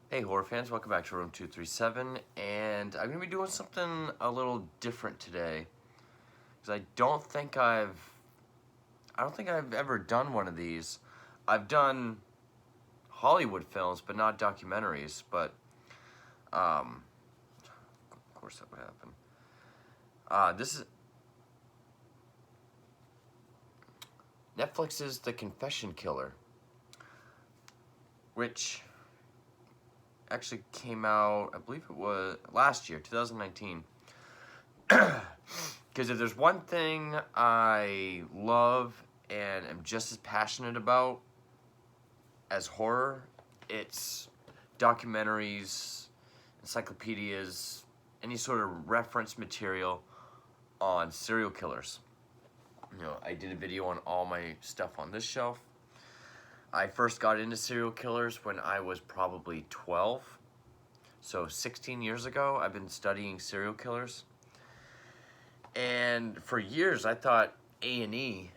Hey horror fans, welcome back to Room 237, and I'm going to be doing something a little different today, because I don't think I've ever done one of these. I've done Hollywood films, but not documentaries, but, of course that would happen. This is Netflix's The Confession Killer, which actually came out, I believe it was last year, 2019. Because if there's one thing I love and am just as passionate about as horror, it's documentaries, encyclopedias, any sort of reference material on serial killers. I did a video on all my stuff on this shelf. I first got into serial killers when I was probably 12. So 16 years ago, I've been studying serial killers. And for years, I thought A&E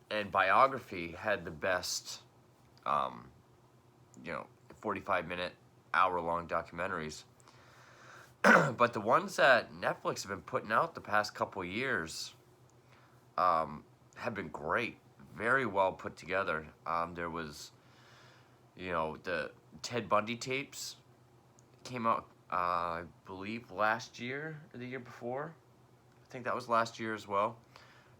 and biography had the best, 45-minute, hour-long documentaries. But the ones that Netflix have been putting out the past couple years have been great, very well put together. There was, the Ted Bundy tapes came out, I believe, last year or the year before. I think that was last year as well.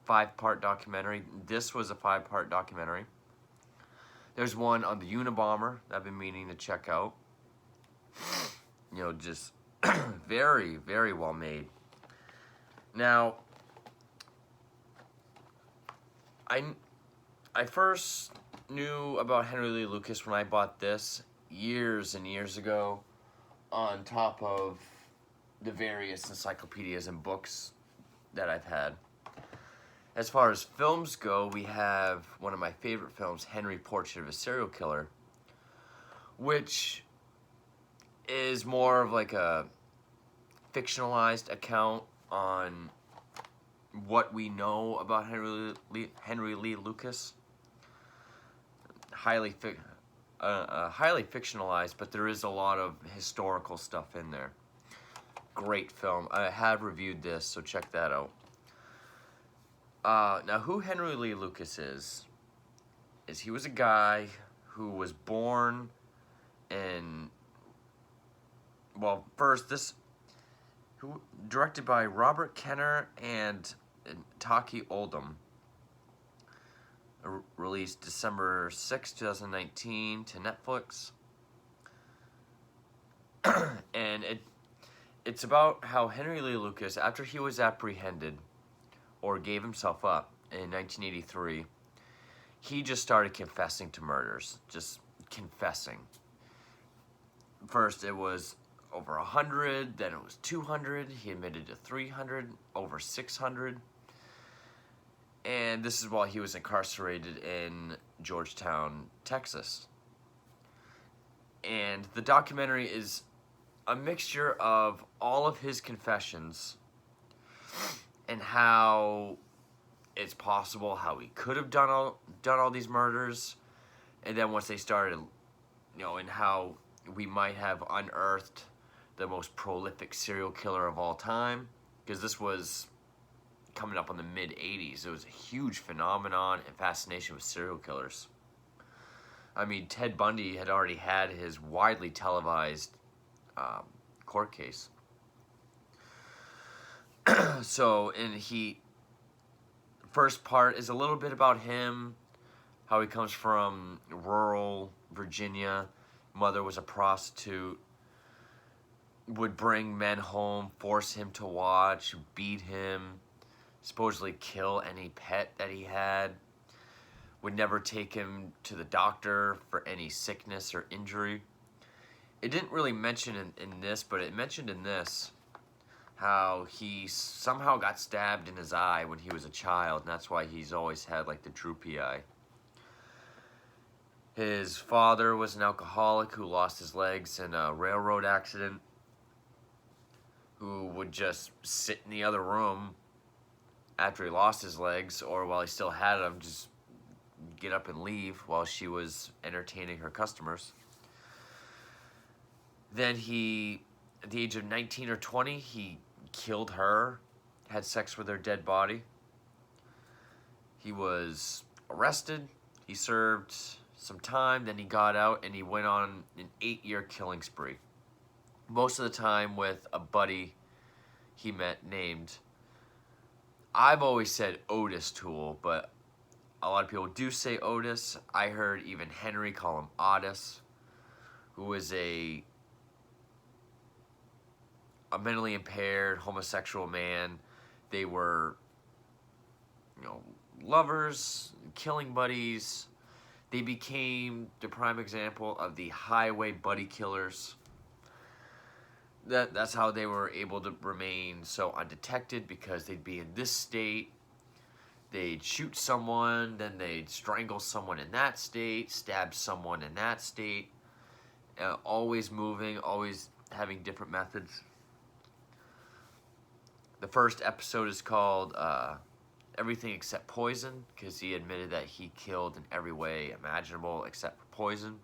5-part documentary. This was a 5-part documentary. There's one on the Unabomber that I've been meaning to check out. Just very, very well made. Now, I first knew about Henry Lee Lucas when I bought this years and years ago, on top of the various encyclopedias and books that I've had. As far as films go, we have one of my favorite films, Henry, Portrait of a Serial Killer, which is more of like a fictionalized account on what we know about Henry Lee Lucas. Highly fictionalized, but there is a lot of historical stuff in there. Great film. I have reviewed this, so check that out. Now, who Henry Lee Lucas is he was a guy who was born in, directed by Robert Kenner and Taki Oldham. Released December 6, 2019 to Netflix. And it's about how Henry Lee Lucas, after he was apprehended or gave himself up in 1983, he just started confessing to murders. Just confessing. First it was over 100, then it was 200, he admitted to 300, over 600. And this is while he was incarcerated in Georgetown, Texas. And the documentary is a mixture of all of his confessions and how it's possible how he could have done all these murders, and then once they started, and how we might have unearthed the most prolific serial killer of all time, because this was coming up in the mid-'80s. It was a huge phenomenon and fascination with serial killers. I mean, Ted Bundy had already had his widely televised court case. So, first part is a little bit about him, how he comes from rural Virginia. Mother was a prostitute, would bring men home, force him to watch, beat him, supposedly kill any pet that he had, would never take him to the doctor for any sickness or injury. It didn't really mention in this, but it mentioned in this how he somehow got stabbed in his eye when he was a child, and that's why he's always had like the droopy eye. His father was an alcoholic who lost his legs in a railroad accident, who would just sit in the other room after he lost his legs, or while he still had them, just get up and leave while she was entertaining her customers. Then he, at the age of 19 or 20, he killed her, had sex with her dead body. He was arrested. He served some time. Then he got out and he went on an 8-year killing spree. Most of the time with a buddy he met named, I've always said Otis Toole, but a lot of people do say Otis. I heard even Henry call him Otis, who was a mentally impaired homosexual man. They were, lovers, killing buddies. They became the prime example of the highway buddy killers. That's how they were able to remain so undetected, because they'd be in this state, they'd shoot someone, then they'd strangle someone in that state, stab someone in that state, always moving, always having different methods. The first episode is called Everything Except Poison, because he admitted that he killed in every way imaginable except for poison.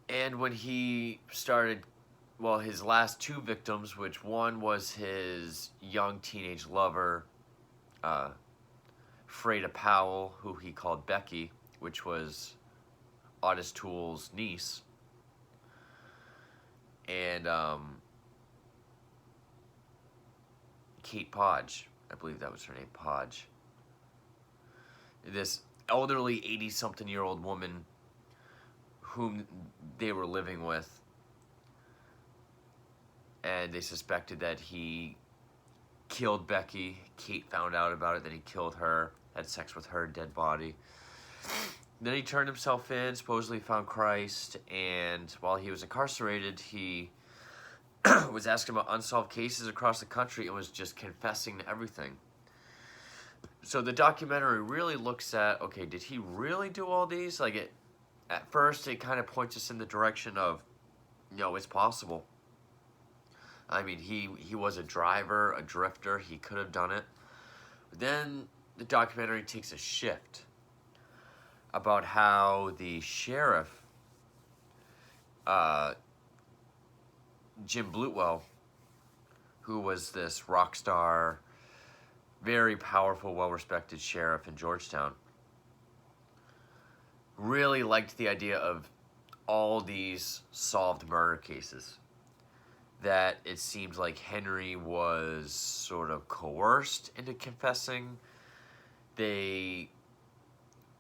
And when he started, his last 2 victims, which one was his young teenage lover, Freda Powell, who he called Becky, which was Otis Toole's niece, and Kate Podge, I believe that was her name, Podge. This elderly 80-something-year-old woman whom they were living with, and they suspected that he killed Becky. Kate found out about it, then he killed her, had sex with her dead body. Then he turned himself in, supposedly found Christ, and while he was incarcerated, he was asking about unsolved cases across the country and was just confessing to everything. So the documentary really looks at, okay, did he really do all these? At first, it kind of points us in the direction of, it's possible. I mean, he was a driver, a drifter. He could have done it. But then the documentary takes a shift about how the sheriff, Jim Blutwell, who was this rock star, very powerful, well-respected sheriff in Georgetown, really liked the idea of all these solved murder cases. That it seemed like Henry was sort of coerced into confessing. They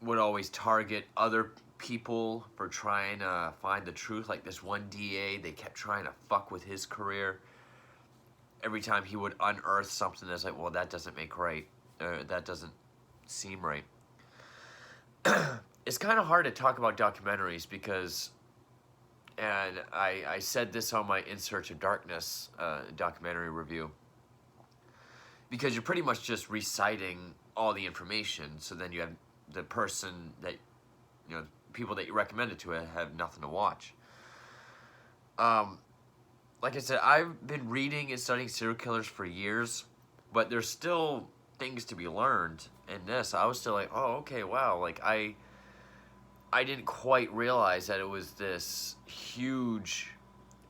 would always target other people for trying to find the truth. Like this one DA, they kept trying to fuck with his career. Every time he would unearth something that's like, well, that doesn't make right. That doesn't seem right. It's kind of hard to talk about documentaries because, and I said this on my In Search of Darkness documentary review, because you're pretty much just reciting all the information, so then you have the person that, people that you recommend it to have nothing to watch. Like I said, I've been reading and studying serial killers for years, but there's still things to be learned in this. I was still like, oh, okay, wow, like I didn't quite realize that it was this huge,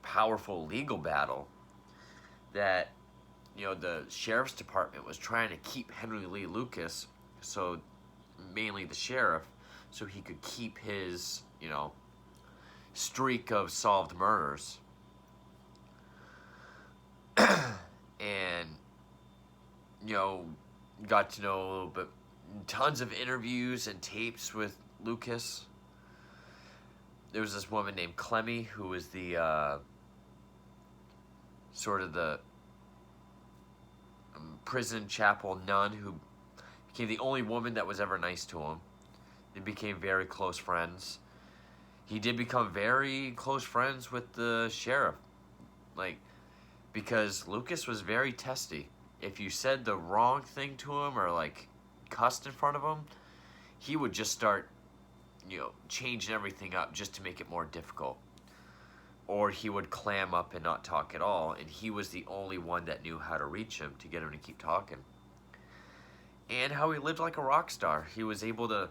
powerful legal battle that, the sheriff's department was trying to keep Henry Lee Lucas, so mainly the sheriff, so he could keep his, streak of solved murders. And, got to know a little bit, tons of interviews and tapes with Lucas. There was this woman named Clemmy who was the sort of the prison chapel nun who became the only woman that was ever nice to him. They became very close friends. He did become very close friends with the sheriff, because Lucas was very testy. If you said the wrong thing to him or cussed in front of him, he would just start changing everything up just to make it more difficult. Or he would clam up and not talk at all, and he was the only one that knew how to reach him to get him to keep talking. And how he lived like a rock star. He was able to,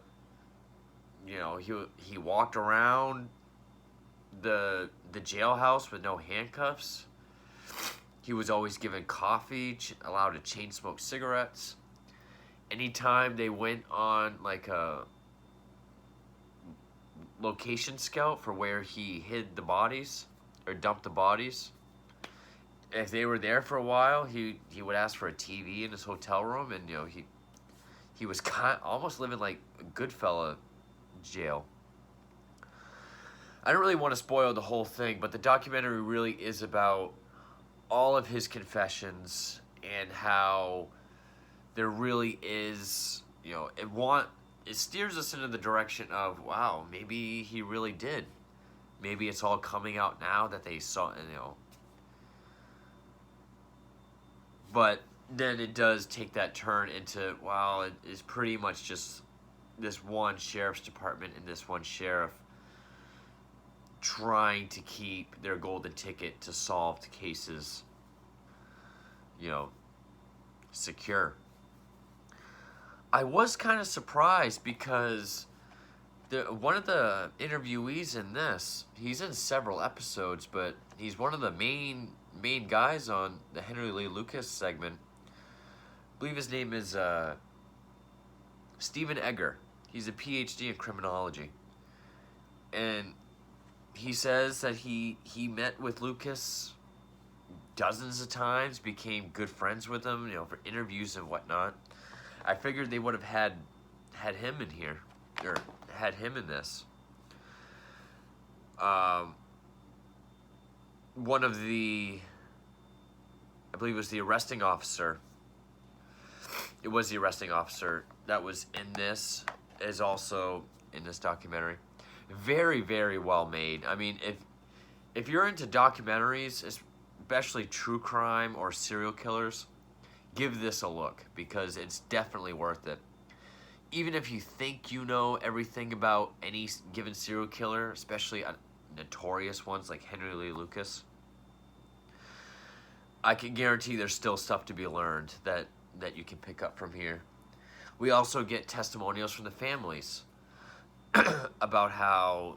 he walked around the jailhouse with no handcuffs. He was always given coffee, allowed to chain smoke cigarettes. Anytime they went on like a location scout for where he hid the bodies or dumped the bodies, if they were there for a while, he would ask for a TV in his hotel room, and he was almost living like a Goodfella jail. I don't really want to spoil the whole thing, but the documentary really is about all of his confessions and how there really is, it steers us into the direction of, wow, maybe he really did. Maybe it's all coming out now that they saw, But then it does take that turn into, wow, it is pretty much just this one sheriff's department and this one sheriff trying to keep their golden ticket to solved cases, secure. I was kind of surprised because one of the interviewees in this, he's in several episodes, but he's one of the main guys on the Henry Lee Lucas segment. I believe his name is Stephen Egger. He's a PhD in criminology. And he says that he met with Lucas dozens of times, became good friends with him, for interviews and whatnot. I figured they would have had him in here, or had him in this. One of the, I believe it was the arresting officer. It was the arresting officer that was in this, is also in this documentary. Very, very well made. I mean, if you're into documentaries, especially true crime or serial killers, give this a look, because it's definitely worth it. Even if you think you know everything about any given serial killer, especially notorious ones like Henry Lee Lucas, I can guarantee there's still stuff to be learned that you can pick up from here. We also get testimonials from the families about how,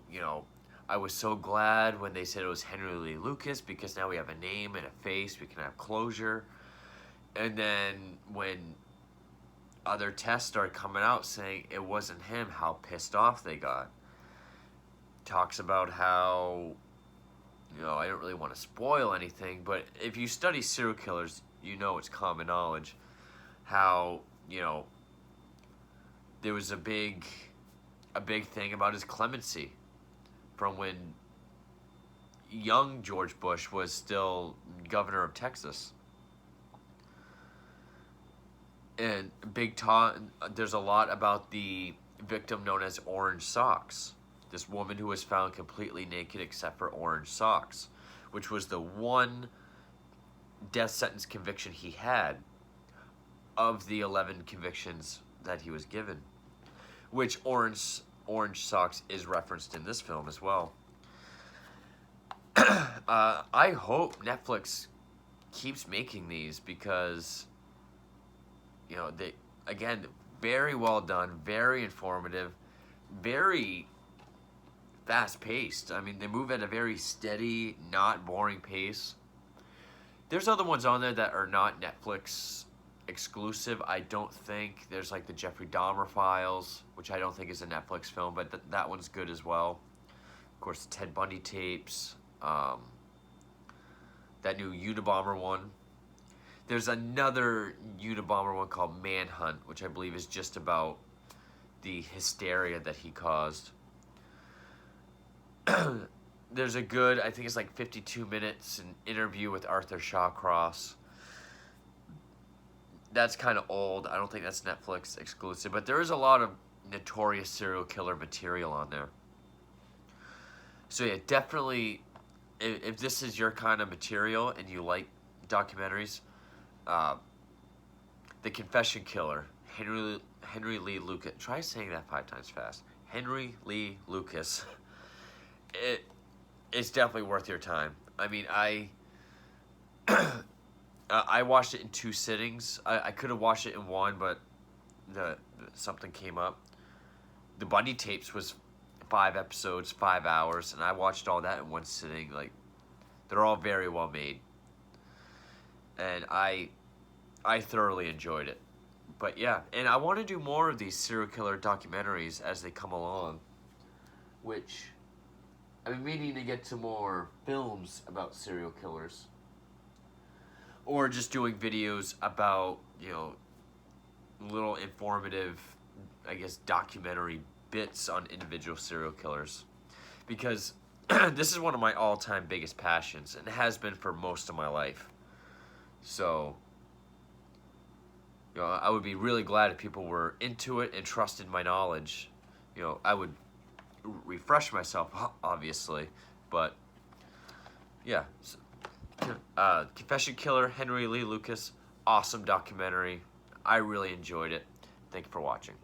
I was so glad when they said it was Henry Lee Lucas, because now we have a name and a face, we can have closure. And then when other tests started coming out saying it wasn't him, how pissed off they got. Talks about how, I don't really want to spoil anything, but if you study serial killers, it's common knowledge how, there was a big thing about his clemency from when young George Bush was still governor of Texas. And there's a lot about the victim known as Orange Socks. This woman who was found completely naked except for orange socks, which was the one death sentence conviction he had of the 11 convictions that he was given, which Orange Socks is referenced in this film as well. I hope Netflix keeps making these, because they, again, very well done, very informative, very fast-paced. I mean, they move at a very steady, not boring pace. There's other ones on there that are not Netflix exclusive, I don't think. There's like the Jeffrey Dahmer Files, which I don't think is a Netflix film, but that one's good as well. Of course, the Ted Bundy tapes, that new Unabomber one. There's another Unabomber one called Manhunt, which I believe is just about the hysteria that he caused. There's a good, I think it's like 52 minutes, an interview with Arthur Shawcross. That's kind of old. I don't think that's Netflix exclusive, but there is a lot of notorious serial killer material on there. So yeah, definitely, if this is your kind of material and you like documentaries, The Confession Killer, Henry Lee Lucas. Try saying that 5 times fast. Henry Lee Lucas. It's definitely worth your time. I mean, I watched it in 2 sittings. I could have watched it in 1, but something came up. The Bundy tapes was 5 episodes, 5 hours, and I watched all that in one sitting. Like, they're all very well made, and I thoroughly enjoyed it. But yeah, and I want to do more of these serial killer documentaries as they come along, which I've been meaning to get to more films about serial killers, or just doing videos about, you know, little informative, I guess, documentary bits on individual serial killers, because this is one of my all-time biggest passions, and it has been for most of my life. So, you know, I would be really glad if people were into it and trusted my knowledge. You know, I would refresh myself, obviously, but yeah. So, Confession Killer, Henry Lee Lucas, awesome documentary. I really enjoyed it. Thank you for watching.